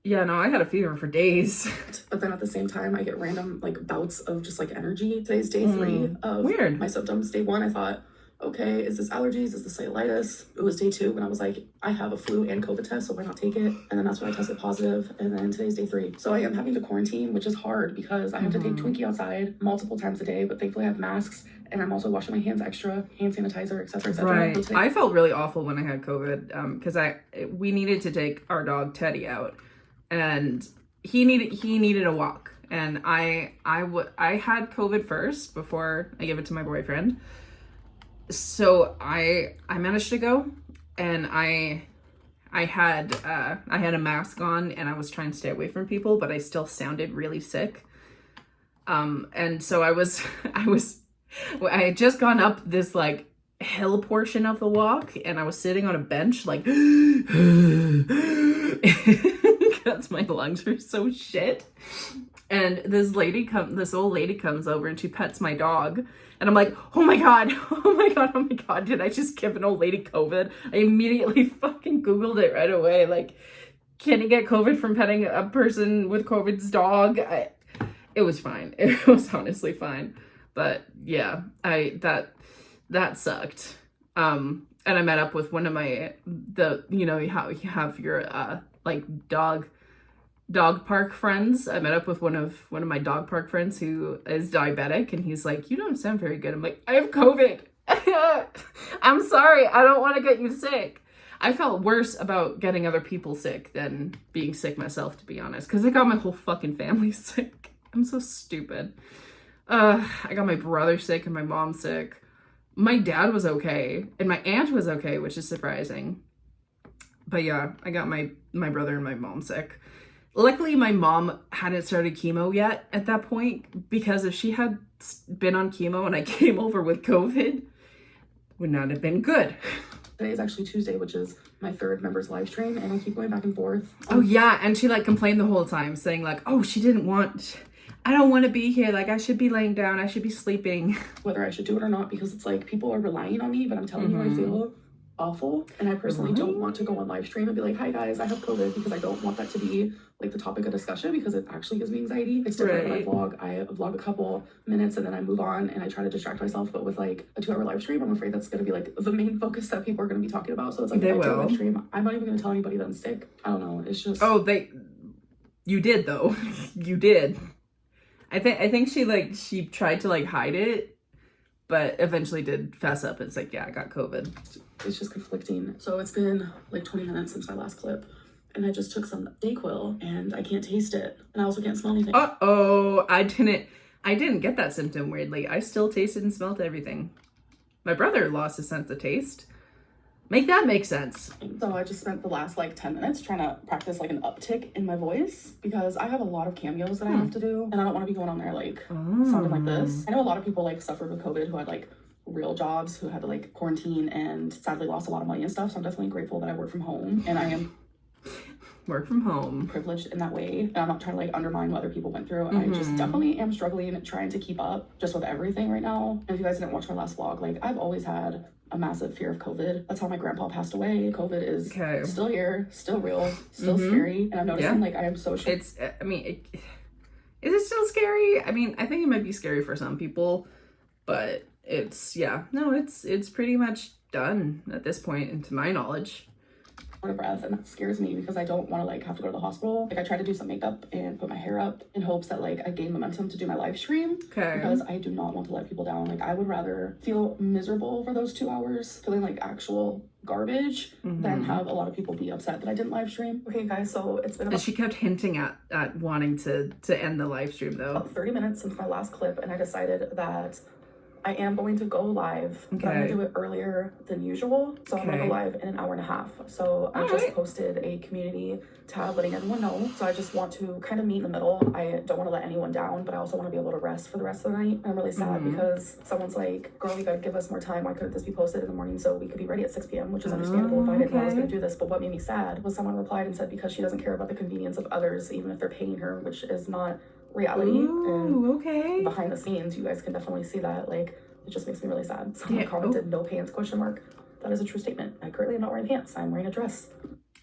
Yeah, no, I had a fever for days. But then at the same time, I get random like bouts of just like energy. Today's day 3 of my symptoms. Day 1, I thought, okay, is this allergies? Is this cellulitis? It was day 2 when I was like, I have a flu and COVID test, so why not take it? And then that's when I tested positive. And then today's day 3. So I am having to quarantine, which is hard because I have to take Twinkie outside multiple times a day, but thankfully I have masks, and I'm also washing my hands extra, hand sanitizer, etc., etc. Right. I felt really awful when I had COVID because we needed to take our dog Teddy out, and he needed a walk, and I had COVID first before I gave it to my boyfriend. So I managed to go, and I had a mask on, and I was trying to stay away from people, but I still sounded really sick. And so I had just gone up this like hill portion of the walk, and I was sitting on a bench like because my lungs were so shit. And this old lady comes over, and she pets my dog. And I'm like, oh my God, did I just give an old lady COVID? I immediately fucking Googled it right away. Like, can you get COVID from petting a person with COVID's dog? It was fine. It was honestly fine. But yeah, that sucked. And I met up with one of how you have your like dog park friends. I met up with one of my dog park friends who is diabetic, and he's like, you don't sound very good. I'm like, I have COVID. I'm sorry, I don't want to get you sick. I felt worse about getting other people sick than being sick myself, to be honest, because I got my whole fucking family sick. I'm so stupid. I got my brother sick and my mom sick. My dad was okay, and my aunt was okay, which is surprising. But yeah, I got my brother and my mom sick. Luckily, my mom hadn't started chemo yet at that point, because if she had been on chemo and I came over with COVID, would not have been good. Today is actually Tuesday, which is my 3rd members live stream, and I keep going back and forth. Oh yeah, and she like complained the whole time, saying like, oh, I don't want to be here. Like, I should be laying down. I should be sleeping. Whether I should do it or not, because it's like people are relying on me, but I'm telling you, I feel awful. And I personally don't want to go on live stream and be like, hi guys, I have COVID, because I don't want that to be like the topic of discussion, because it actually gives me anxiety. It's different when I vlog a couple minutes and then I move on and I try to distract myself. But with like a 2-hour live stream, I'm afraid that's going to be like the main focus that people are going to be talking about. So it's like, if I do a live stream, I'm not even going to tell anybody that I'm sick. I don't know. It's just... Oh, you did though. You did. I think she tried to like hide it, but eventually did fess up. It's like, yeah, I got COVID. It's just conflicting. So it's been like 20 minutes since my last clip, and I just took some Dayquil and I can't taste it, and I also can't smell anything. Uh-oh, I didn't get that symptom, weirdly. I still tasted and smelled everything. My brother lost his sense of taste. Make that make sense. So I just spent the last like 10 minutes trying to practice like an uptick in my voice, because I have a lot of cameos that I have to do, and I don't want to be going on there like sounding like this. I know a lot of people like suffered with COVID who had like real jobs, who had to like quarantine and sadly lost a lot of money and stuff. So I'm definitely grateful that I work from home, and I am work from home privileged in that way. And I'm not trying to like undermine what other people went through. I just definitely am struggling trying to keep up just with everything right now. And if you guys didn't watch my last vlog, like I've always had a massitive fear of COVID. That's how my grandpa passed away. COVID is still here, still real, still scary. And I'm noticing like I am so sure. It's, I mean, is it still scary? I mean, I think it might be scary for some people, but it's, yeah, no, it's pretty much done at this point, and to my knowledge. Of breath, and that scares me because I don't want to like have to go to the hospital. Like I try to do some makeup and put my hair up in hopes that like I gain momentum to do my live stream, because I do not want to let people down. Like I would rather feel miserable for those 2 hours, feeling like actual garbage, than have a lot of people be upset that I didn't live stream. Okay guys, so it's been about... She kept hinting at wanting to end the live stream though. About 30 minutes since my last clip, and I decided that I am going to go live, but I'm going to do it earlier than usual. So I'm going to go live in an hour and a half. So I just posted a community tab letting everyone know. So I just want to kind of meet in the middle. I don't want to let anyone down, but I also want to be able to rest for the rest of the night. I'm really sad because someone's like, girl, you got to give us more time. Why couldn't this be posted in the morning so we could be ready at 6 p.m., which is understandable if I didn't know I was going to do this. But what made me sad was someone replied and said because she doesn't care about the convenience of others, even if they're paying her, which is not reality. And behind the scenes, you guys can definitely see that. Like, it just makes me really sad. Someone commented no pants ? That is a true statement. I currently am not wearing pants. I'm wearing a dress.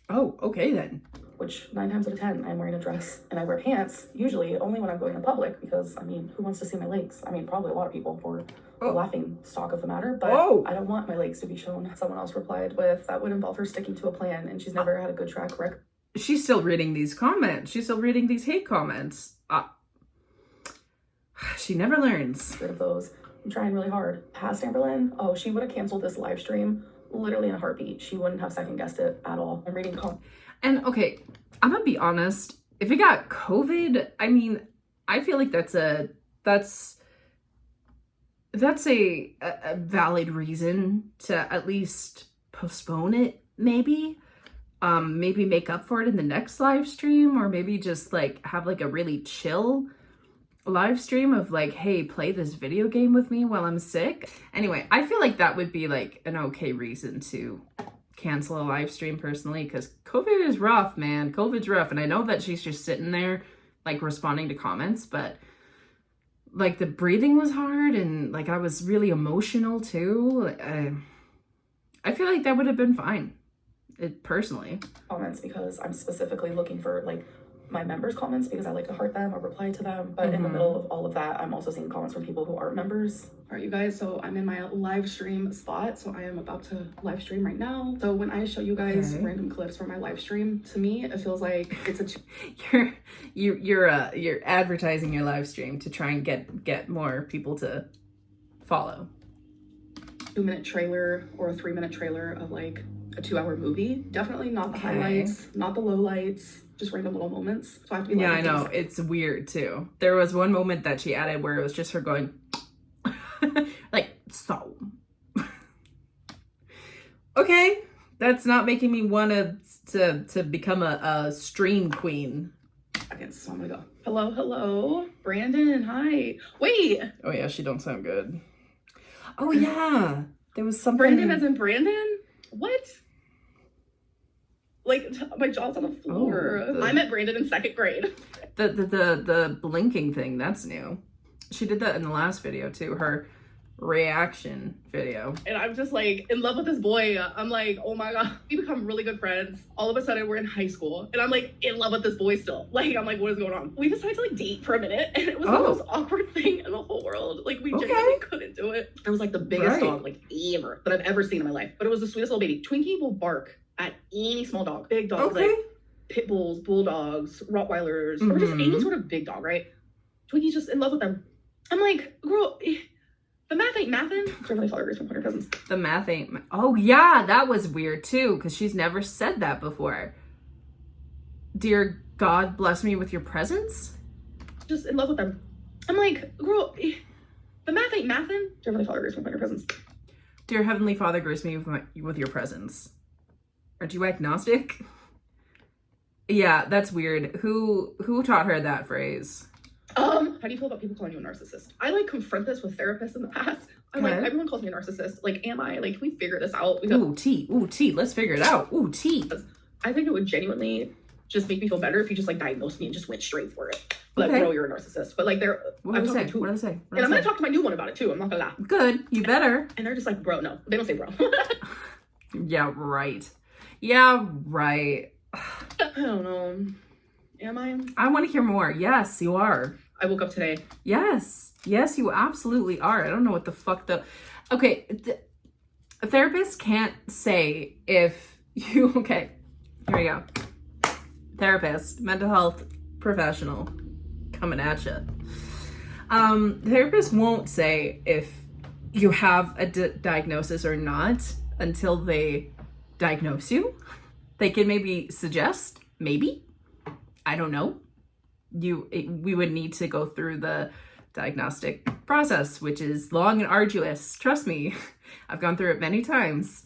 Oh, okay then. Which 9 times out of 10 I'm wearing a dress, and I wear pants usually only when I'm going in public, because I mean, who wants to see my legs? I mean, probably a lot of people for the laughing stock of the matter, but I don't want my legs to be shown. Someone else replied with that would involve her sticking to a plan, and she's never had a good track record. She's still reading these comments. She's still reading these hate comments. She never learns. Rid of those. I'm trying really hard. Past Amberlynn, oh, she would have canceled this live stream literally in a heartbeat. She wouldn't have second guessed it at all. I'm reading comments. And okay, I'm gonna be honest. If you got COVID, I mean, I feel like that's a valid reason to at least postpone it, maybe. Maybe make up for it in the next live stream, or maybe just like have like a really chill live stream of like, hey, play this video game with me while I'm sick. Anyway, I feel like that would be like an okay reason to cancel a live stream personally, because COVID is rough, man. COVID's rough. And I know that she's just sitting there like responding to comments, but like the breathing was hard, and like I was really emotional too. I feel like that would have been fine. Personally. Comments, because I'm specifically looking for like my members' comments, because I like to heart them or reply to them. But in the middle of all of that, I'm also seeing comments from people who aren't members. All right, you guys, so I'm in my live stream spot. So I am about to live stream right now. So when I show you guys random clips from my live stream, to me, it feels like it's a you're advertising your live stream to try and get more people to follow. 2-minute trailer or a 3-minute trailer of like a 2-hour movie. Definitely not the highlights, not the lowlights, just random little moments. So I have to be I know. It's weird too. There was one moment that she added where it was just her going like, so. Okay. That's not making me want to become a stream queen. Okay, so I'm gonna go. Hello. Brandon, hi. Wait. Oh yeah, she don't sound good. Oh yeah. There was something. Brandon as in Brandon? What? Like, my jaw's on the floor. I met Brandon in 2nd grade. The blinking thing, that's new. She did that in the last video too. Her reaction video. And I'm just like in love with this boy. I'm like, oh my god, we become really good friends. All of a sudden we're in high school and I'm like in love with this boy still. Like, I'm like, what is going on? We decided to like date for a minute and it was the most awkward thing in the whole world. Like, we genuinely couldn't do it. It was like the biggest dog like ever that I've ever seen in my life. But it was the sweetest little baby. Twinkie will bark at any small dog. Big dogs, like pit bulls, bulldogs, Rottweilers, or just any sort of big dog, right? Twinkie's just in love with them. I'm like, girl, the math ain't mathin'. Heavenly Father, grace, my her cousins. The math ain't. Oh yeah, that was weird too, because she's never said that before. Dear God, bless me with your presence. Just in love with them. I'm like, girl, the math ain't mathin'. Heavenly Father, grace, my her cousins. Dear Heavenly Father, grace me with your presence. Aren't you agnostic? Yeah, that's weird. Who taught her that phrase? How do you feel about people calling you a narcissist? I like confront this with therapists in the past. I'm like, everyone calls me a narcissist. Like, am I? Like, can we figure this out? Ooh, tea. Let's figure it out. Ooh, tea. I think it would genuinely just make me feel better if you just like diagnosed me and just went straight for it. Like, bro, you're a narcissist. But like, what do they say? And I'm gonna talk to my new one about it too. I'm not gonna lie. Good, you better. And they're just like, bro, no, they don't say bro. Yeah, right. Yeah, right. I don't know. Am I? I want to hear more. Yes, you are. I woke up today. Yes, you absolutely are. I don't know what the fuck the. Okay, a therapist can't say if you. Okay, here we go. Therapist, mental health professional, coming at you. Therapist won't say if you have a diagnosis or not until they diagnose you. They can maybe suggest, maybe. I don't know. We would need to go through the diagnostic process, which is long and arduous. Trust me, I've gone through it many times.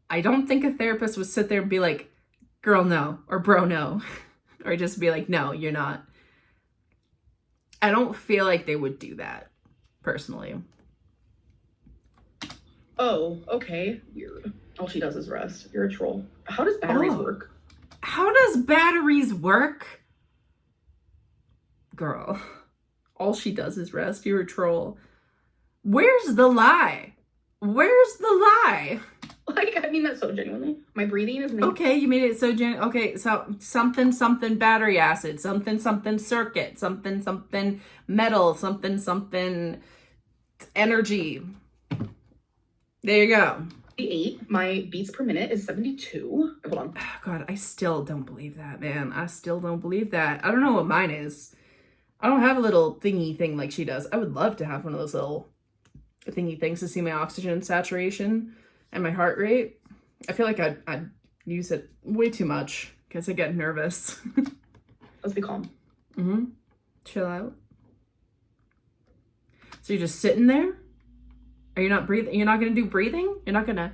I don't think a therapist would sit there and be like, girl, no, or bro, no, or just be like, no, you're not. I don't feel like they would do that, personally. Oh, okay. Weird. All she does is rest. You're a troll. How does batteries work? How does batteries work? Girl, all she does is rest. You're a troll. Where's the lie? Where's the lie? Like, I mean that so genuinely. My breathing is... Okay, you made it so okay, so something battery acid, something circuit, something metal, something energy. There you go. 8. My beats per minute is 72. Hold on. Oh, God, I still don't believe that, man. I still don't believe that. I don't know what mine is. I don't have a little thingy thing like she does. I would love to have one of those little thingy things to see my oxygen saturation and my heart rate. I feel like I'd use it way too much because I get nervous. Let's be calm. Chill out. So you're just sitting there? Are you not breathing? You're not going to do breathing? You're not going to...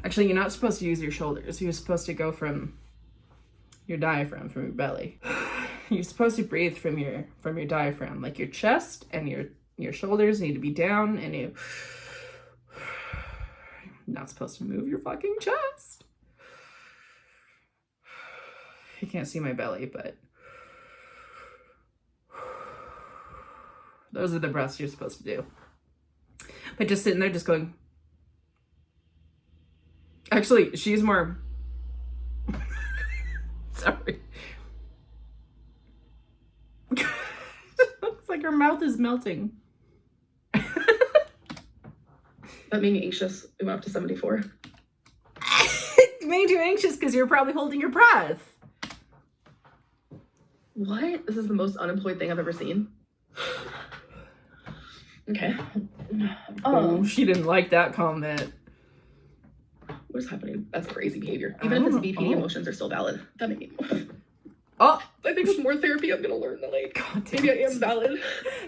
Actually, you're not supposed to use your shoulders. You're supposed to go from your diaphragm, from your belly. You're supposed to breathe from your diaphragm. Like your chest and your shoulders need to be down, and you're not supposed to move your fucking chest. You can't see my belly, but those are the breaths you're supposed to do. But just sitting there just going... Actually, she's more... Sorry. Looks like her mouth is melting. That made me anxious. It went up to 74. It made you anxious because you're probably holding your breath. What? This is the most unemployed thing I've ever seen. Okay. Oh, she didn't like that comment. What is happening? That's crazy behavior. Even if it's VP, emotions are still valid. That made me... Oh, I think with more therapy, I'm gonna learn that, like, maybe I am valid.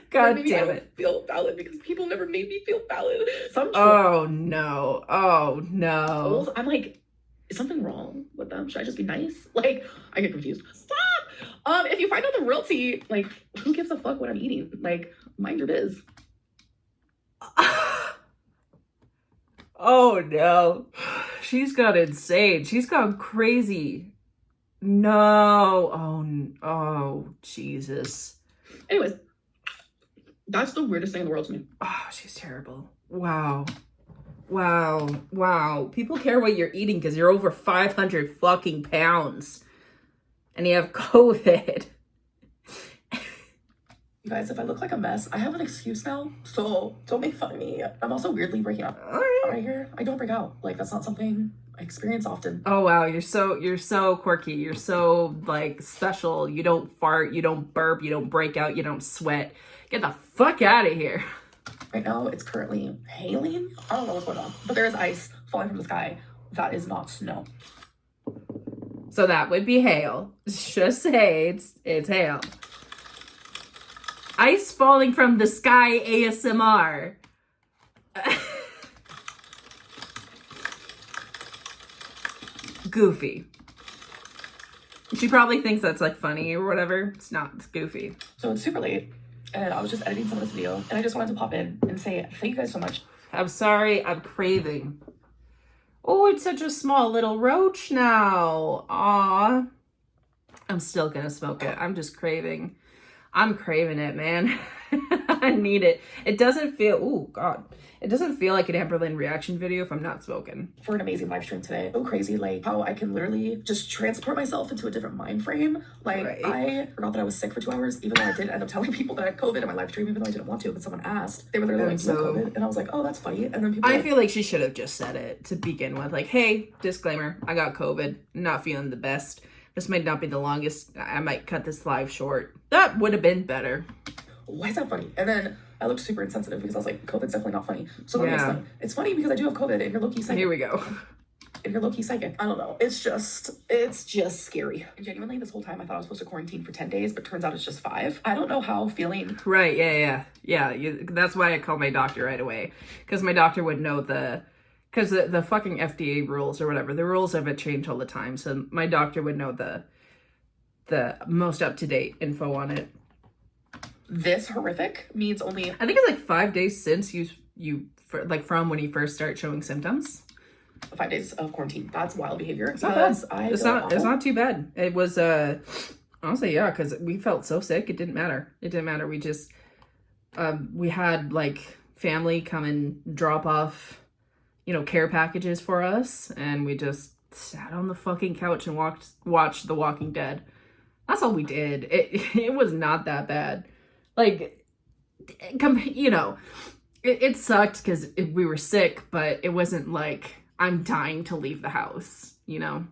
God maybe damn I it. feel valid because people never made me feel valid. Oh, no. Oh, no. I'm like, is something wrong with them? Should I just be nice? Like, I get confused. Stop! If you find out the real tea, like, who gives a fuck what I'm eating? Like, mind your biz. Oh, no. She's gone insane. She's gone crazy. No. Oh, Jesus. Anyways, That's the weirdest thing in the world to me. Oh, she's terrible. Wow. Wow. People care what you're eating because you're over 500 fucking pounds. And you have COVID. You guys, if I look like a mess, I have an excuse now, so don't make fun of me. I'm also weirdly breaking out. All right. Right here, I don't break out. Like, that's not something I experience often. Oh wow, you're so quirky. You're so like special. You don't fart, you don't burp, you don't break out, you don't sweat. Get the fuck out of here. Right now, it's currently hailing. I don't know what's going on, but there is ice falling from the sky. That is not snow. So that would be hail. Just say it's hail. Ice falling from the sky ASMR. Goofy. She probably thinks that's like funny or whatever. It's not. It's goofy. So it's super late, and I was just editing some of this video, and I just wanted to pop in and say thank you guys so much. I'm sorry. I'm craving. Oh, it's such a small little roach now. Aw. I'm still gonna smoke it. I'm just craving. I'm craving it, man. I need it. It doesn't feel, oh God. It doesn't feel like an Amberlynn reaction video if I'm not smoking. For an amazing live stream today. So crazy, like how I can literally just transport myself into a different mind frame. Like Right. I forgot that I was sick for 2 hours, even though I did end up telling people that I had COVID in my live stream, even though I didn't want to, but someone asked. They were literally like, So- "You have COVID?" And I was like, "Oh, that's funny." And then people I feel like she should have just said it to begin with. Like, hey, disclaimer, I got COVID. Not feeling the best. This might not be the longest. I might cut this live short. That would have been better. why is that funny? And then I looked super insensitive because I was like, COVID's definitely not funny. So let me Yeah. explain. It's funny because I do have COVID and you're low-key psychic. Here we go. And you're low-key psychic. I don't know. It's just scary. And genuinely, this whole time I thought I was supposed to quarantine for 10 days, but turns out it's just 5. I don't know how feeling. Right, yeah. That's why I called my doctor right away. Because my doctor would know because the fucking FDA rules or whatever, the rules of it change all the time. So my doctor would know the most up-to-date info on it. This horrific means only. I think it's like 5 days since from when you first start showing symptoms. 5 days of quarantine. That's wild behavior. It's not bad. It's not too bad. It was honestly, yeah, because we felt so sick. It didn't matter. We just we had like family come and drop off, care packages for us, and we just sat on the fucking couch and watched The Walking Dead. That's all we did. It was not that bad. Like, it sucked because we were sick, but it wasn't like I'm dying to leave the house, And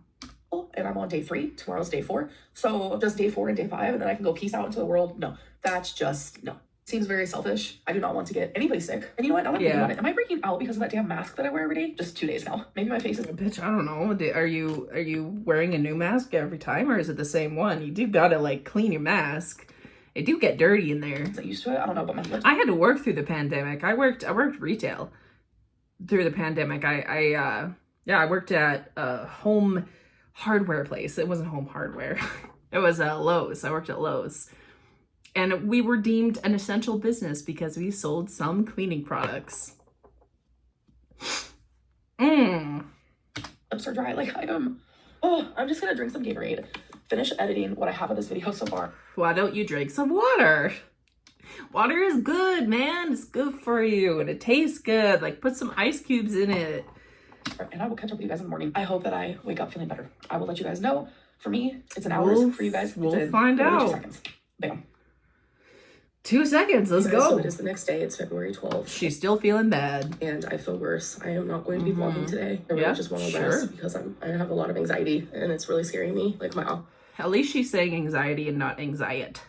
I'm on day 3. Tomorrow's day 4. So just day 4 and day 5, and then I can go peace out into the world. No, that's just no. Seems very selfish. I do not want to get anybody sick. And you know what? Now that I'm thinking about it, am I breaking out because of that damn mask that I wear every day? Just 2 days now. Maybe my face is. Bitch, I don't know. Are you wearing a new mask every time, or is it the same one? You do gotta like clean your mask. It do get dirty in there. Is I used to it? I don't know, but my lips. I had to work through the pandemic. I worked retail through the pandemic. I worked at a home hardware place. It wasn't home hardware. It was Lowe's. I worked at Lowe's. And we were deemed an essential business because we sold some cleaning products. Lips are dry. Like I'm just gonna drink some Gatorade. Finish editing what I have of this video so far. Why don't you drink some water? Water is good, man. It's good for you and it tastes good. Like put some ice cubes in it. And I will catch up with you guys in the morning. I hope that I wake up feeling better. I will let you guys know. For me, it's an hour. For you guys, we'll find out. 2 seconds. Bam. 2 seconds. Let's go. So it is the next day. It's February 12th. She's still feeling bad. And I feel worse. I am not going to be vlogging today. I really just want to rest because I have a lot of anxiety and it's really scaring me. Like at least she's saying anxiety and not anxiety.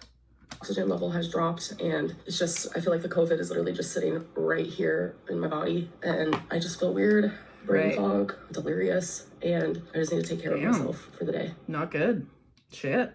Oxygen level has dropped and it's just, I feel like the COVID is literally just sitting right here in my body and I just feel weird, brain fog, delirious, and I just need to take care of myself for the day. Not good. Shit.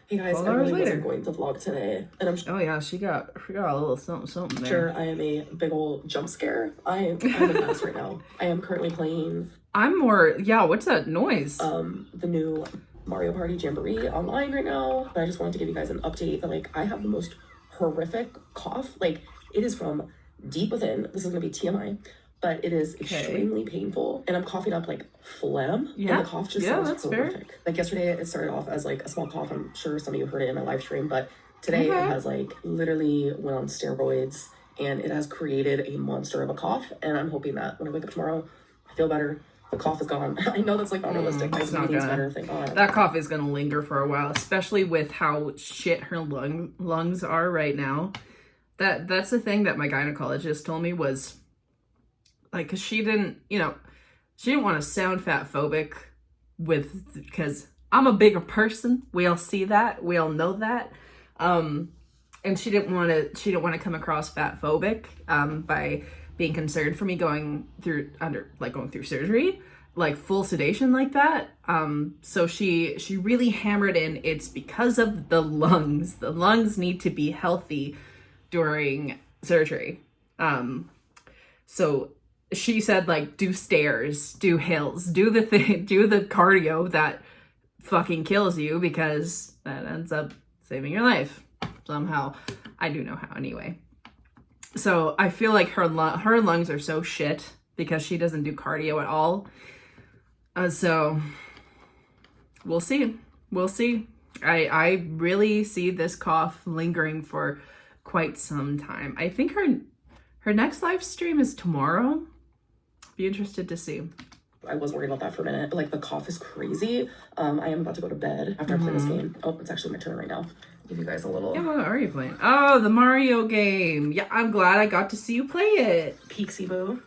Hey guys, I really wasn't going to vlog today, and I'm oh yeah, she got a little something there. Sure, I am a big old jump scare. I'm a mess right now. I am currently playing. What's that noise? The new Mario Party Jamboree online right now. But I just wanted to give you guys an update that like I have the most horrific cough. Like it is from deep within. This is gonna be TMI. But it is extremely painful, and I'm coughing up like phlegm. Yeah, and the cough just sounds that's horrific. fair. Like yesterday, it started off as like a small cough. I'm sure some of you heard it in my live stream, but Today it has like literally went on steroids, and it has created a monster of a cough. And I'm hoping that when I wake up tomorrow, I feel better. The cough is gone. I know that's like not realistic. My breathing's better, thank God. That cough is gonna linger for a while, especially with how shit her lungs are right now. That's the thing that my gynecologist told me was like, cause she didn't want to sound fat phobic because I'm a bigger person. We all see that. We all know that. And she didn't want to come across fat phobic by being concerned for me going through surgery, like full sedation like that. So she really hammered in, it's because of the lungs. The lungs need to be healthy during surgery. So she said, like, do stairs, do hills, do the cardio that fucking kills you, because that ends up saving your life somehow. I do know how anyway. So I feel like her lungs are so shit because she doesn't do cardio at all. So we'll see. We'll see. I really see this cough lingering for quite some time. I think her next live stream is tomorrow. Be interested to see. I was worried about that for a minute. Like, the cough is crazy. I am about to go to bed after I play this game. Oh, it's actually my turn right now. Give you guys a little... Yeah, what are you playing? Oh, the Mario game. Yeah, I'm glad I got to see you play it. Peaksy Boo.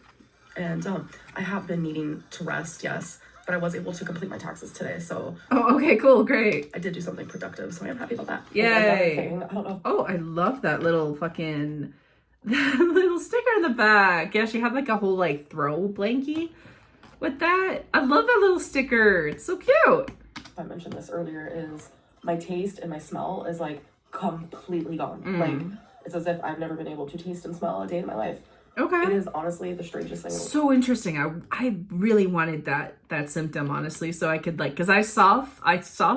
And I have been needing to rest, yes. But I was able to complete my taxes today, so... Oh, okay, cool, great. I did do something productive, so I am happy about that. Yay. I don't know. Oh, I love that little fucking... that little sticker in the back. Yeah, she had like a whole like throw blankie with that. I love that little sticker. It's so cute. I mentioned this earlier, is my taste and my smell is like completely gone. Like, it's as if I've never been able to taste and smell a day in my life. Okay. It is honestly the strangest thing. So interesting. I really wanted that symptom, honestly, so I could like, because I saw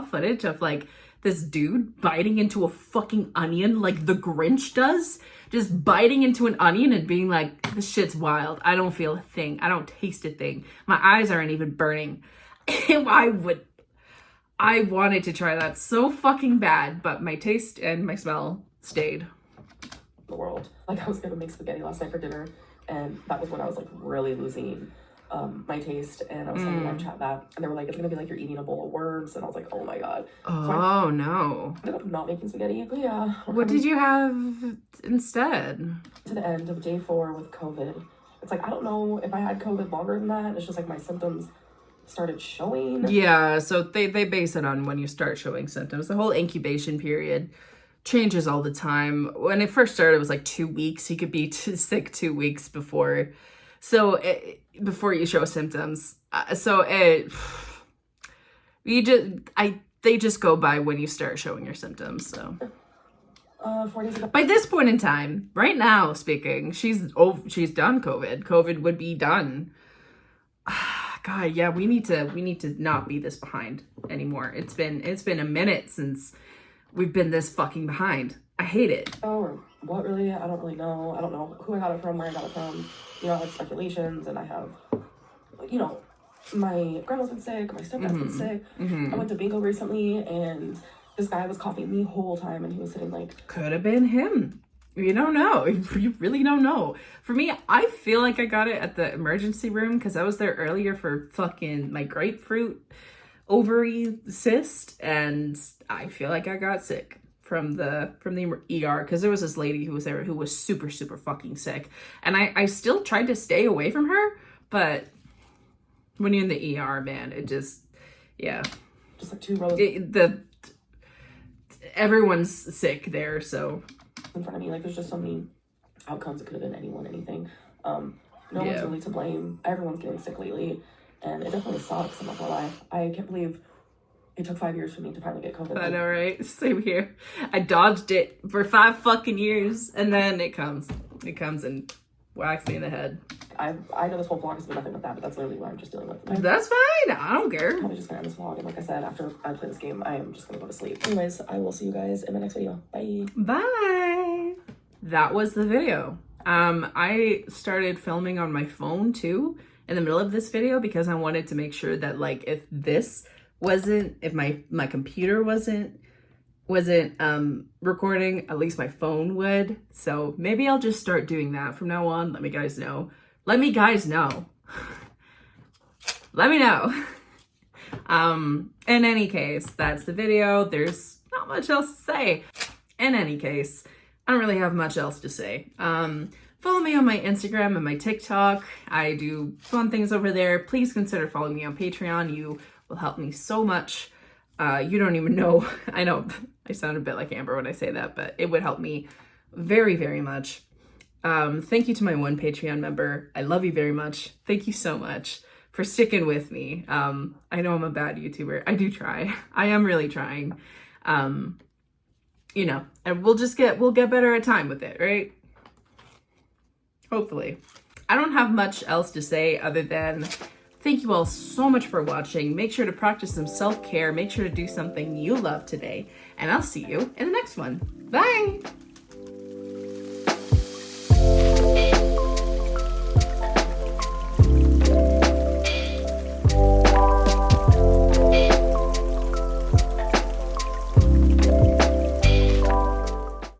footage of like this dude biting into a fucking onion like the Grinch does. Just biting into an onion and being like, this shit's wild. I don't feel a thing. I don't taste a thing. My eyes aren't even burning. I wanted to try that so fucking bad, but my taste and my smell stayed. The world. Like, I was gonna make spaghetti last night for dinner, and that was when I was like really losing my taste, and I was telling my chat that, and they were like, it's gonna be like you're eating a bowl of worms, and I was like, oh my god. Oh, so no. I ended up not making spaghetti, but yeah. What did you have instead? To the end of day 4 with COVID. It's like, I don't know if I had COVID longer than that. It's just like my symptoms started showing. Yeah, so they base it on when you start showing symptoms. The whole incubation period changes all the time. When it first started, it was like 2 weeks. You could be sick 2 weeks before. So before you show symptoms. They just go by when you start showing your symptoms. So 4 days ago. By this point in time, right now speaking, she's done COVID. COVID would be done. God, yeah, we need to not be this behind anymore. It's been a minute since we've been this fucking behind. I hate it. Oh, what really? I don't really know. I don't know who I got it from, where I got it from. You know, I have speculations, and I have, you know, my grandma's been sick, my stepdad's been sick. I went to bingo recently, and this guy was coughing the whole time, and he was sitting like... Could have been him. You don't know. You really don't know. For me, I feel like I got it at the emergency room because I was there earlier for fucking my grapefruit ovary cyst, and I feel like I got sick from the ER because there was this lady who was there who was super fucking sick, and I still tried to stay away from her, but when you're in the ER, man, it just like 2 rows everyone's sick there, so in front of me. Like, there's just so many outcomes. It could have been anyone, anything. No one's really to blame. Everyone's getting sick lately, and it definitely sucks. I'm not gonna lie. I can't believe it took 5 years for me to finally get COVID. I know, right? Same here. I dodged it for 5 fucking years, and then it comes and whacks me in the head. I know this whole vlog has been nothing but that, but that's literally what I'm just dealing with. That's fine. I don't care. I'm just gonna end this vlog, and like I said, after I play this game, I am just gonna go to sleep. Anyways, I will see you guys in my next video. Bye. Bye. That was the video. I started filming on my phone too in the middle of this video because I wanted to make sure that, like, if my computer wasn't wasn't recording, at least my phone would. So maybe I'll just start doing that from now on. Let me guys know. Let me guys know. Let me know. In any case, that's the video. There's not much else to say. In any case, I don't really have much else to say. Follow me on my Instagram and my TikTok. I do fun things over there. Please consider following me on Patreon. You will help me so much. You don't even know. I know I sound a bit like Amber when I say that, but it would help me very, very much. Thank you to my one Patreon member. I love you very much. Thank you so much for sticking with me. I know I'm a bad YouTuber. I do try. I am really trying. You know, and we'll get better at time with it, right? Hopefully. I don't have much else to say other than thank you all so much for watching. Make sure to practice some self-care. Make sure to do something you love today. And I'll see you in the next one. Bye!